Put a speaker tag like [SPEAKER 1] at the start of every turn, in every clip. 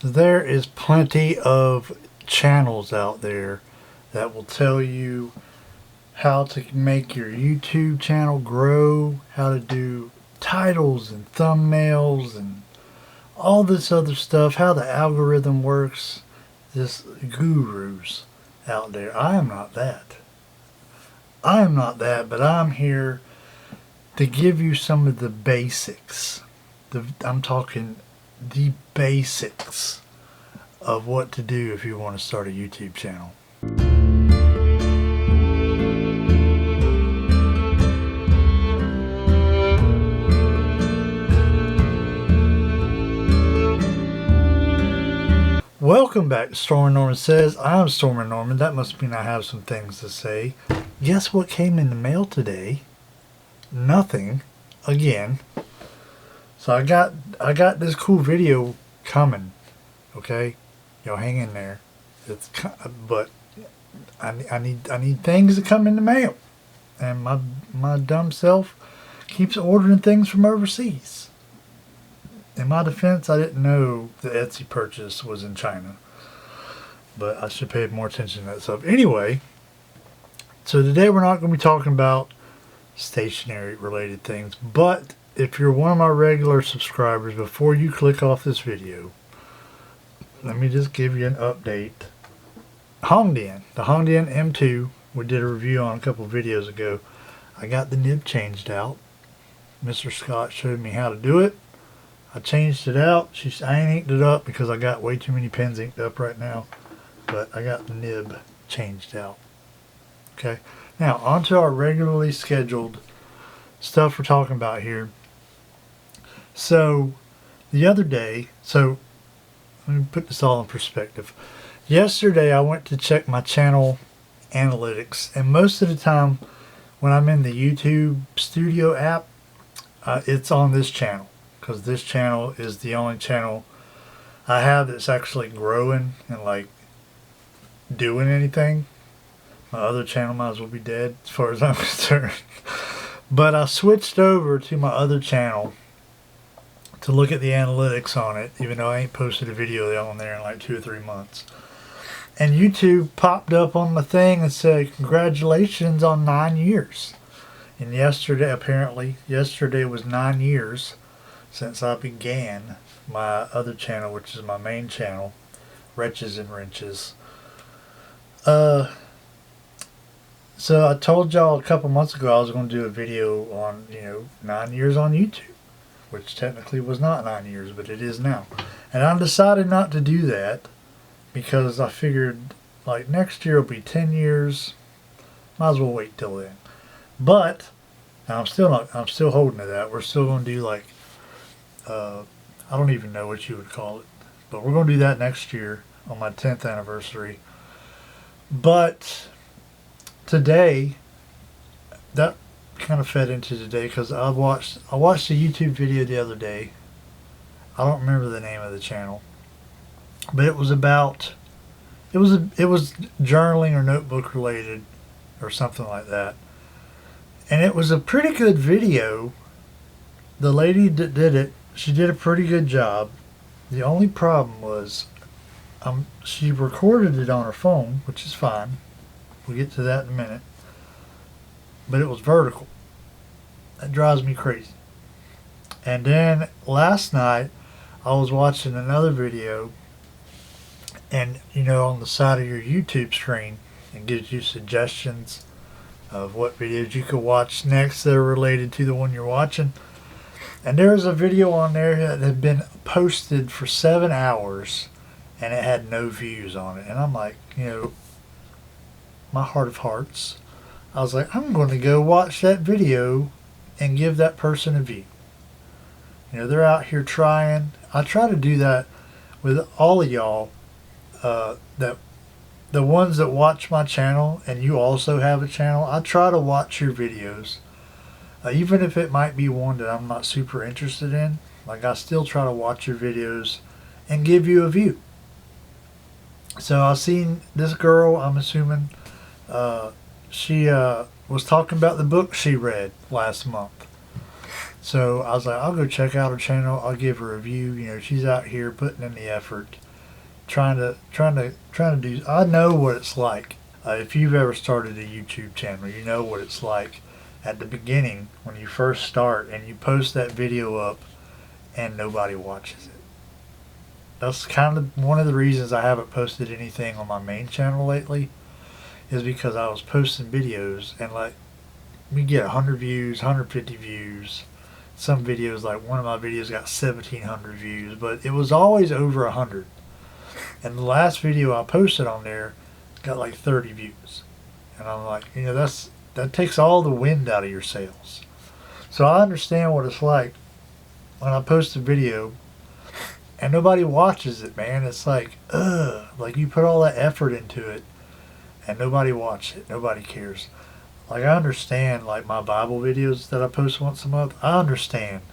[SPEAKER 1] There is plenty of channels out there that will tell you how to make your YouTube channel grow, how to do titles and thumbnails and all this other stuff, how the algorithm works. This gurus out there. I am not that. But I'm here to give you some of the basics. I'm talking the basics of what to do if you want to start a YouTube channel. Welcome back to Stormin Norman Says. I'm Stormin Norman. That must mean I have some things to say. Guess what came in the mail today? Nothing. Again. So I got this cool video coming. Okay, y'all hang in there. But I need things to come in the mail, and my dumb self keeps ordering things from overseas. In my defense, I didn't know the Etsy purchase was in China, but I should pay more attention to that stuff. Anyway, so today we're not going to be talking about stationery related things, but if you're one of my regular subscribers, before you click off this video, let me just give you an update. The Hongdian M2, we did a review on a couple videos ago. I got the nib changed out. Mr. Scott showed me how to do it. I changed it out. I ain't inked it up because I got way too many pens inked up right now. But I got the nib changed out. Okay. Now, on to our regularly scheduled stuff we're talking about here. So, the other day, let me put this all in perspective. Yesterday, I went to check my channel analytics. And most of the time, when I'm in the YouTube Studio app, it's on this channel. Because this channel is the only channel I have that's actually growing and like doing anything. My other channel might as well be dead as far as I'm concerned. But I switched over to my other channel to look at the analytics on it, even though I ain't posted a video on there in like 2 or 3 months. And YouTube popped up on my thing and said, congratulations on 9 years. And yesterday was 9 years since I began my other channel, which is my main channel, Wretches and Wrenches. So I told y'all a couple months ago I was going to do a video on, 9 years on YouTube, which technically was not 9 years, but it is now. And I decided not to do that because I figured like next year will be 10 years. Might as well wait till then. But I'm still holding to that. We're still going to do like I don't even know what you would call it, but we're going to do that next year on my 10th anniversary. But today, that kind of fed into today because I watched a YouTube video the other day. I don't remember the name of the channel, but it was journaling or notebook related or something like that, and it was a pretty good video. The lady that did it, she did a pretty good job. The only problem was she recorded it on her phone, which is fine. We'll get to that in a minute. But it was vertical. That drives me crazy. And then last night, I was watching another video, and on the side of your YouTube screen, it gives you suggestions of what videos you could watch next that are related to the one you're watching. And there's a video on there that had been posted for 7 hours and it had no views on it. And I'm like, my heart of hearts, I was like, I'm going to go watch that video and give that person a view. They're out here trying. I try to do that with all of y'all, that the ones that watch my channel and you also have a channel. I try to watch your videos. Even if it might be one that I'm not super interested in, like I still try to watch your videos and give you a view. So I seen this girl, I'm assuming, she was talking about the book she read last month. So I was like, I'll go check out her channel. I'll give her a review. She's out here putting in the effort. trying to do. I know what it's like. If you've ever started a YouTube channel, you know what it's like at the beginning when you first start and you post that video up and nobody watches it. That's kind of one of the reasons I haven't posted anything on my main channel lately, is because I was posting videos and like we get 100 views, 150 views. Some videos, like one of my videos got 1,700 views, but it was always over 100. And the last video I posted on there got like 30 views. And I'm like, that takes all the wind out of your sails. So I understand what it's like when I post a video and nobody watches it, man. It's like, ugh. Like you put all that effort into it and nobody watches it. Nobody cares. Like I understand, like my Bible videos that I post once a month, I understand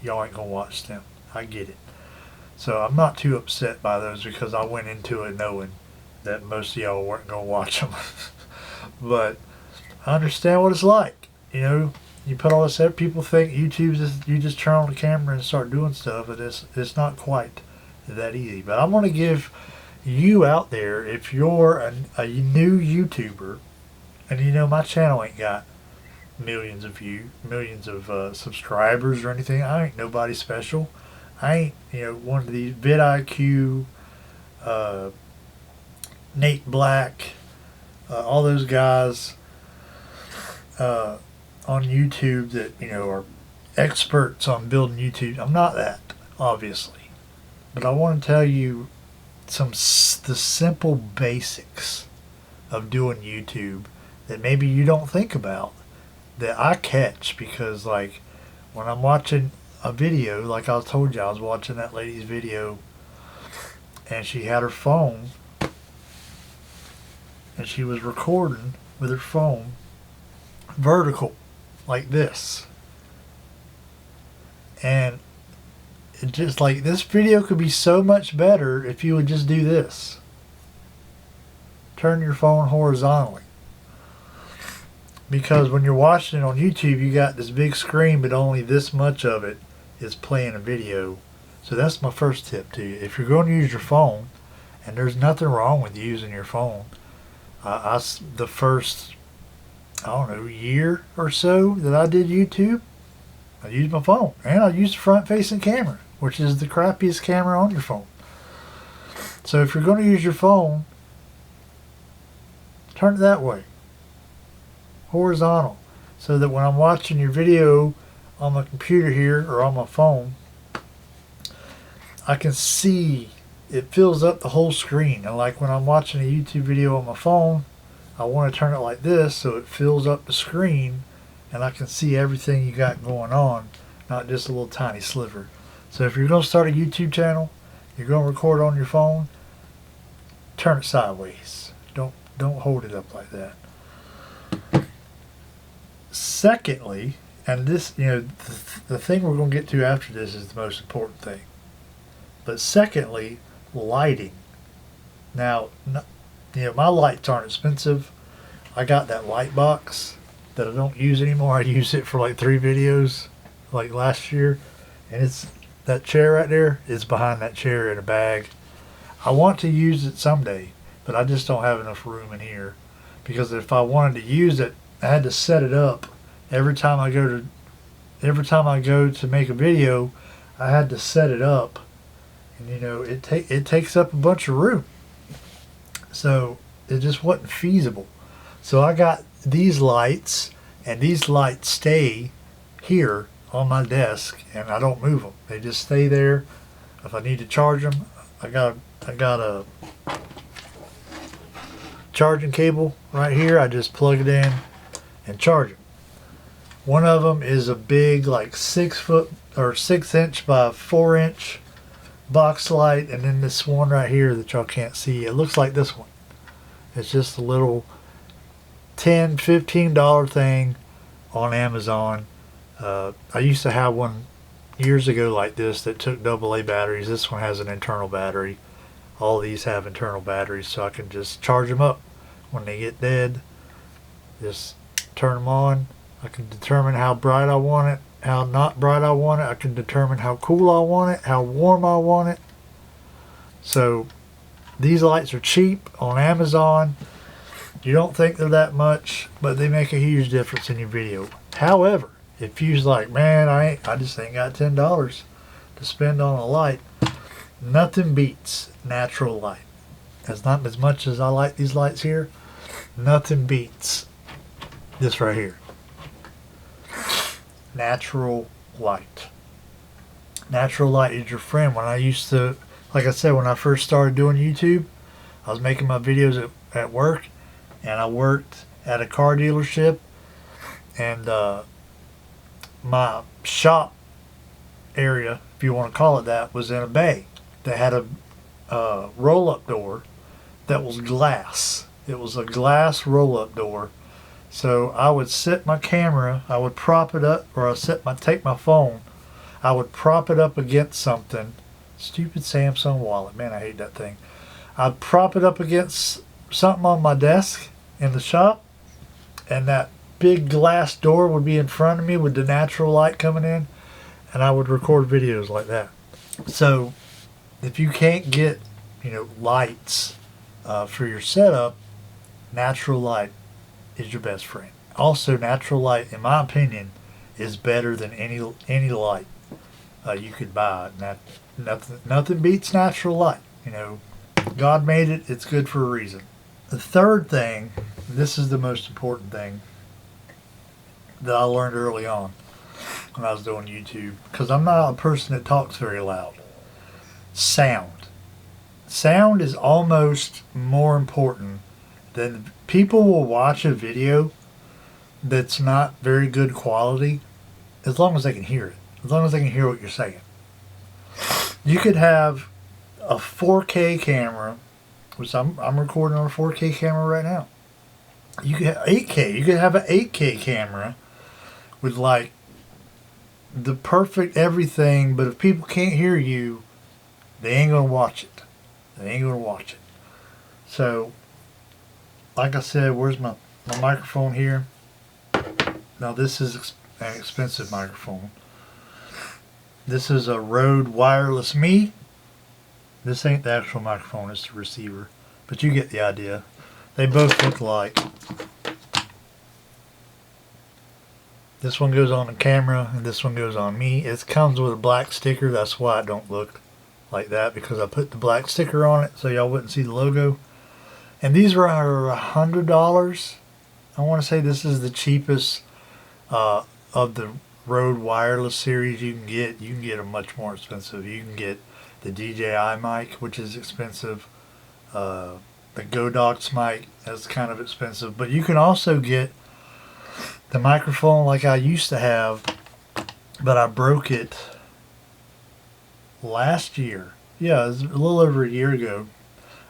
[SPEAKER 1] y'all ain't gonna watch them. I get it. So I'm not too upset by those because I went into it knowing that most of y'all weren't gonna watch them. But I understand what it's like. You put all this up, people think YouTube's just, you just turn on the camera and start doing stuff, but it's not quite that easy. But I want to give you out there, if you're a new YouTuber, and my channel ain't got millions of views, millions of subscribers or anything. I ain't nobody special. I ain't one of these vidIQ, Nate Black, all those guys on YouTube that are experts on building YouTube. I'm not that, obviously, but I want to tell you the simple basics of doing YouTube that maybe you don't think about, that I catch, because like when I'm watching a video, like I told you, I was watching that lady's video and she had her phone and she was recording with her phone vertical like this, and it just like, this video could be so much better if you would just do this, turn your phone horizontally. Because when you're watching it on YouTube, you got this big screen, but only this much of it is playing a video. So that's my first tip to you. If you're going to use your phone, and there's nothing wrong with using your phone, the first, year or so that I did YouTube, I used my phone, and I used the front-facing camera, which is the crappiest camera on your phone. So if you're going to use your phone, turn it that way, horizontal, so that when I'm watching your video on my computer here or on my phone, I can see it fills up the whole screen. And like when I'm watching a YouTube video on my phone, I want to turn it like this so it fills up the screen and I can see everything you got going on, not just a little tiny sliver. So if you're going to start a YouTube channel, you're going to record on your phone, turn it sideways. Don't hold it up like that. Secondly, and this, the thing we're going to get to after this is the most important thing. But secondly, lighting. Now, my lights aren't expensive. I got that light box that I don't use anymore. I used it for like 3 videos, like last year. And it's that chair right there is behind that chair in a bag. I want to use it someday, but I just don't have enough room in here. Because if I wanted to use it, I had to set it up. Every time I go to make a video, I had to set it up. And it takes up a bunch of room. So it just wasn't feasible. So I got these lights, and these lights stay here on my desk, and I don't move them. They just stay there. If I need to charge them, I got a charging cable right here. I just plug it in and charge it. One of them is a big, like 6-inch by 4-inch box light, and then this one right here that y'all can't see, it looks like this one. It's just a little $10, $15 thing on Amazon. I used to have one years ago like this that took AA batteries. This one has an internal battery. All these have internal batteries, so I can just charge them up when they get dead. Just turn them on. I can determine how bright I want it, how not bright I want it. I can determine how cool I want it, how warm I want it. So These lights are cheap on Amazon. You don't think they're that much, but they make a huge difference in your video. However, if you're like, man, I just ain't got $10 to spend on a light, nothing beats natural light. Not as much as I like these lights here, nothing beats this right here. Natural light. Natural light is your friend. When I used to, like I said, when I first started doing YouTube, I was making my videos at work, and I worked at a car dealership, and my shop area, if you want to call it that, was in a bay that had a roll-up door that was glass. It was a glass roll-up door. So I would set my camera, I would prop it up, or take my phone, I would prop it up against something. Stupid Samsung wallet, man, I hate that thing. I'd prop it up against something on my desk in the shop, and that big glass door would be in front of me with the natural light coming in, and I would record videos like that. So if you can't get, lights for your setup, natural light is your best friend. Also, natural light, in my opinion, is better than any light you could buy. Nothing beats natural light. God made it. It's good for a reason. The third thing, this is the most important thing that I learned early on when I was doing YouTube, because I'm not a person that talks very loud. Sound. Sound is almost more important than people will watch a video that's not very good quality as long as they can hear it. As long as they can hear what you're saying. You could have a 4K camera, which I'm recording on a 4K camera right now. You could have 8K. You could have an 8K camera with like the perfect everything, but if people can't hear you, they ain't gonna watch it. They ain't gonna watch it. So, like I said, where's my microphone here? Now this is an expensive microphone. This is a Rode Wireless Me. This ain't the actual microphone, it's the receiver. But you get the idea. They both look alike. This one goes on the camera and this one goes on me. It comes with a black sticker. That's why it don't look like that, because I put the black sticker on it so y'all wouldn't see the logo. And these are $100. I want to say this is the cheapest of the Rode Wireless series you can get. You can get them much more expensive. You can get the DJI mic, which is expensive. The Godox mic, that's kind of expensive. But you can also get the microphone like I used to have, but I broke it last year. Yeah, it was a little over a year ago.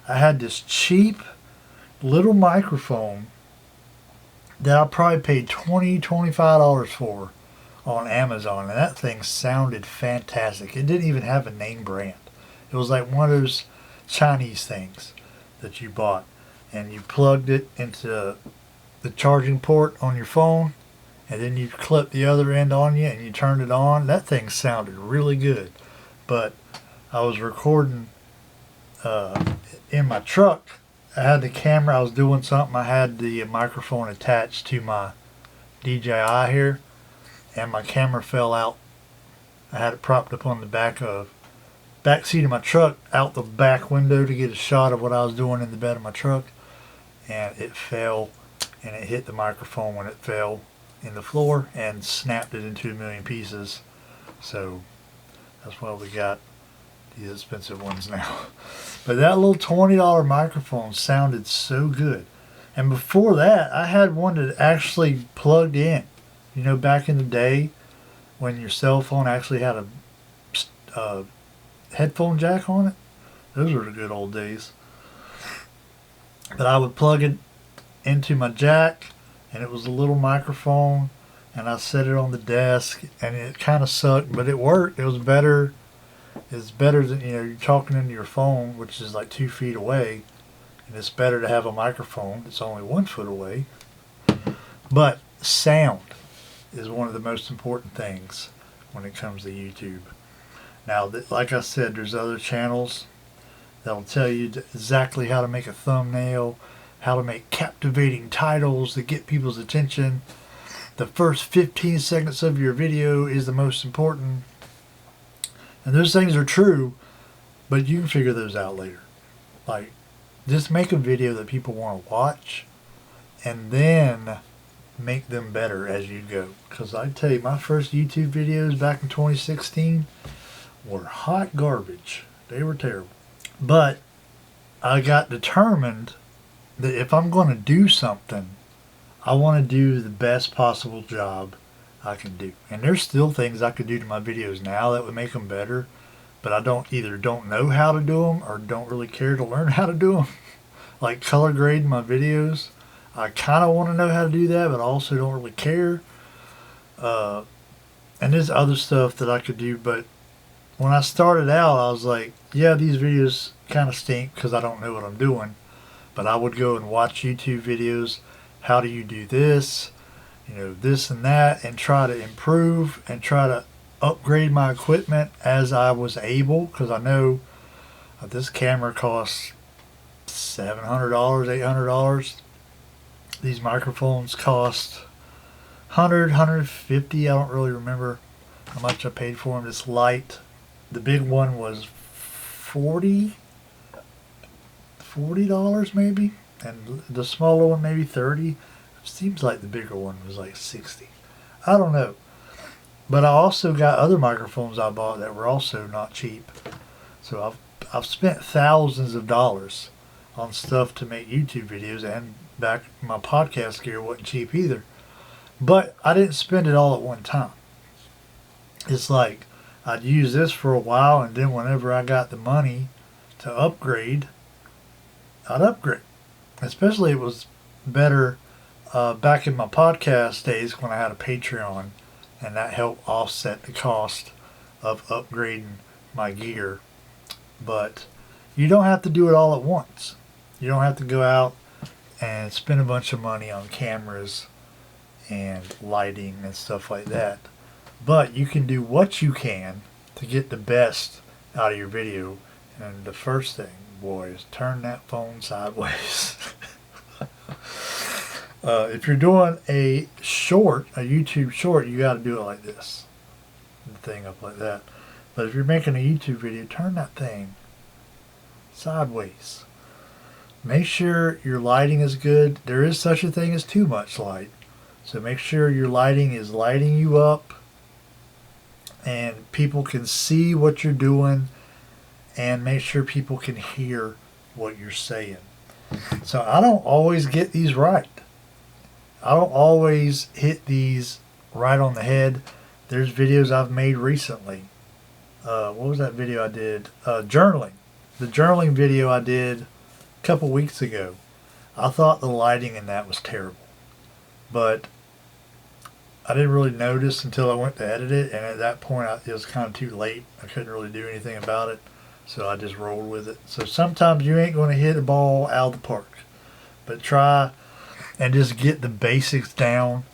[SPEAKER 1] I had this cheap little microphone that I probably paid $20, $25 for on Amazon, and that thing sounded fantastic. It didn't even have a name brand. It was like one of those Chinese things that you bought, and you plugged it into the charging port on your phone, and then you clip the other end on you and you turned it on. That thing sounded really good. But I was recording in my truck. I had the camera, I was doing something, I had the microphone attached to my DJI here, and my camera fell out. I had it propped up on the back seat of my truck, out the back window to get a shot of what I was doing in the bed of my truck, and it fell, and it hit the microphone when it fell in the floor and snapped it into a million pieces. So that's why we got these expensive ones now. But that little $20 microphone sounded so good. And before that, I had one that actually plugged in. You know, back in the day when your cell phone actually had a headphone jack on it. Those were the good old days. But I would plug it into my jack, and it was a little microphone, and I set it on the desk, and it kind of sucked, but it worked. It was better. It's better than, you're talking into your phone, which is like 2 feet away, and it's better to have a microphone that's only 1 foot away. But sound is one of the most important things when it comes to YouTube. Now, like I said, there's other channels that'll tell you exactly how to make a thumbnail, how to make captivating titles that get people's attention. The first 15 seconds of your video is the most important. And those things are true, but you can figure those out later. Like, just make a video that people want to watch, and then make them better as you go. Because I tell you, my first YouTube videos back in 2016 were hot garbage. They were terrible. But I got determined that if I'm going to do something, I want to do the best possible job I can do. And there's still things I could do to my videos now that would make them better, but I don't know how to do them or don't really care to learn how to do them. Like color grading my videos, I kind of want to know how to do that, but I also don't really care. And there's other stuff that I could do, but when I started out, I was like, yeah, these videos kind of stink because I don't know what I'm doing. But I would go and watch YouTube videos. How do you do this? You know, this and that, and try to improve and try to upgrade my equipment as I was able, because I know this camera costs $700, $800. These microphones cost $100, $150. I don't really remember how much I paid for them. This light, the big one was $40 maybe, and the smaller one maybe $30. It seems like the bigger one was like $60. I don't know. But I also got other microphones I bought that were also not cheap. So I've spent thousands of dollars on stuff to make YouTube videos, and back my podcast gear wasn't cheap either. But I didn't spend it all at one time. It's like I'd use this for a while, and then whenever I got the money to upgrade, I'd upgrade. Especially it was better back in my podcast days when I had a Patreon, and that helped offset the cost of upgrading my gear. But you don't have to do it all at once. You don't have to go out and spend a bunch of money on cameras and lighting and stuff like that. But you can do what you can to get the best out of your video. And the first thing, boys, turn that phone sideways. If you're doing a YouTube short, you got to do it like this. The thing up like that. But if you're making a YouTube video, turn that thing sideways. Make sure your lighting is good. There is such a thing as too much light. So make sure your lighting is lighting you up and people can see what you're doing, and make sure people can hear what you're saying. So I don't always get these right. I don't always hit these right on the head. There's videos I've made recently. What was that video I did? Journaling. The journaling video I did a couple weeks ago. I thought the lighting in that was terrible. But I didn't really notice until I went to edit it, and at that point it was kind of too late. I couldn't really do anything about it, so I just rolled with it. So sometimes you ain't going to hit a ball out of the park, but try and just get the basics down.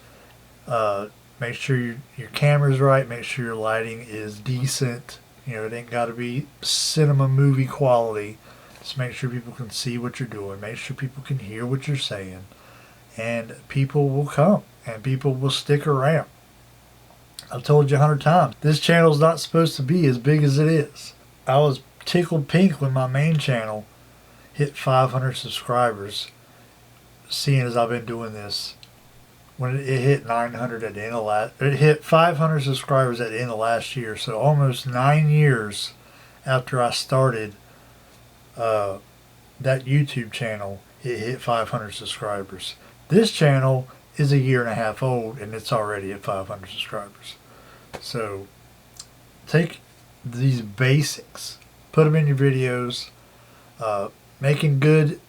[SPEAKER 1] Make sure your camera's right. Make sure your lighting is decent. You know, it ain't got to be cinema movie quality. Just make sure people can see what you're doing. Make sure people can hear what you're saying. And people will come. And people will stick around. I've told you 100 times. This channel's not supposed to be as big as it is. I was tickled pink when my main channel hit 500 subscribers. Seeing as I've been doing this. When it hit 900 at the end of it hit 500 subscribers at the end of last year. So almost 9 years after I started that YouTube channel, it hit 500 subscribers. This channel is a year and a half old, and it's already at 500 subscribers. So take these basics, put them in your videos. Making good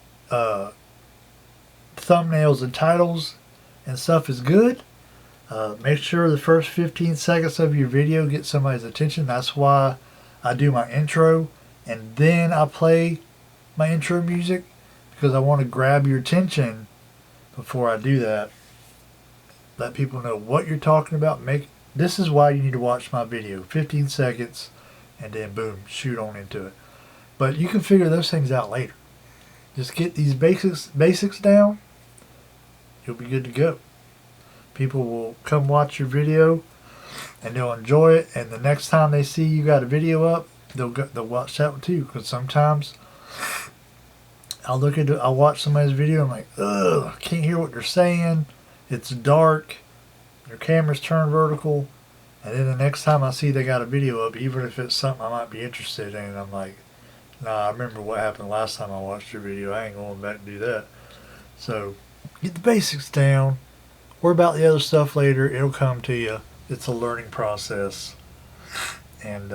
[SPEAKER 1] thumbnails and titles and stuff is good. Make sure the first 15 seconds of your video get somebody's attention. That's why I do my intro and then I play my intro music, because I want to grab your attention before I do that. Let people know what you're talking about. This is why you need to watch my video. 15 seconds and then boom, shoot on into it. But you can figure those things out later. Just get these basics down. You'll be good to go. People will come watch your video and they'll enjoy it. And the next time they see you got a video up, they'll watch that one too. Because sometimes I'll watch somebody's video and I'm like, ugh, I can't hear what they're saying. It's dark. Their camera's turned vertical. And then the next time I see they got a video up, even if it's something I might be interested in, I'm like, nah, I remember what happened last time I watched your video. I ain't going back to do that. So get the basics down. Worry about the other stuff later. It'll come to you. It's a learning process. And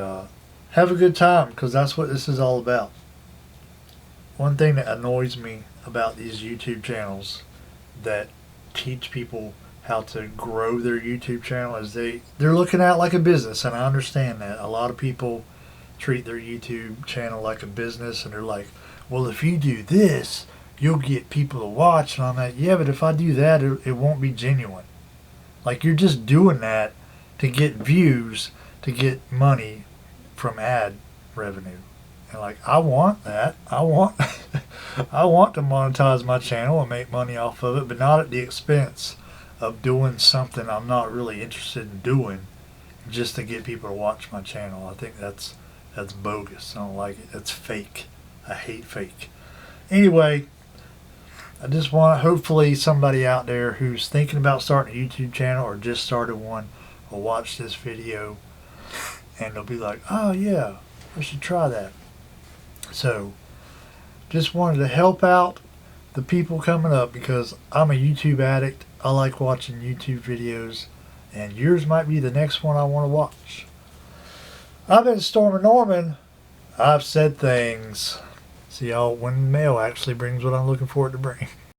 [SPEAKER 1] have a good time, because that's what this is all about. One thing that annoys me about these YouTube channels that teach people how to grow their YouTube channel is they're looking at it like a business, and I understand that. A lot of people treat their YouTube channel like a business, and they're like, well, if you do this, you'll get people to watch. And I'm like, yeah, but if I do that, it won't be genuine. Like, you're just doing that to get views, to get money from ad revenue. And like, I want that. I want I want to monetize my channel and make money off of it, but not at the expense of doing something I'm not really interested in doing just to get people to watch my channel. I think that's bogus. I don't like it. That's fake. I hate fake. Anyway, I just want, hopefully somebody out there who's thinking about starting a YouTube channel or just started one will watch this video and they'll be like, oh yeah, I should try that. So just wanted to help out the people coming up, because I'm a YouTube addict. I like watching YouTube videos, and yours might be the next one I want to watch. I've been Stormin' Norman. I've said things. See y'all when the mail actually brings what I'm looking for it to bring.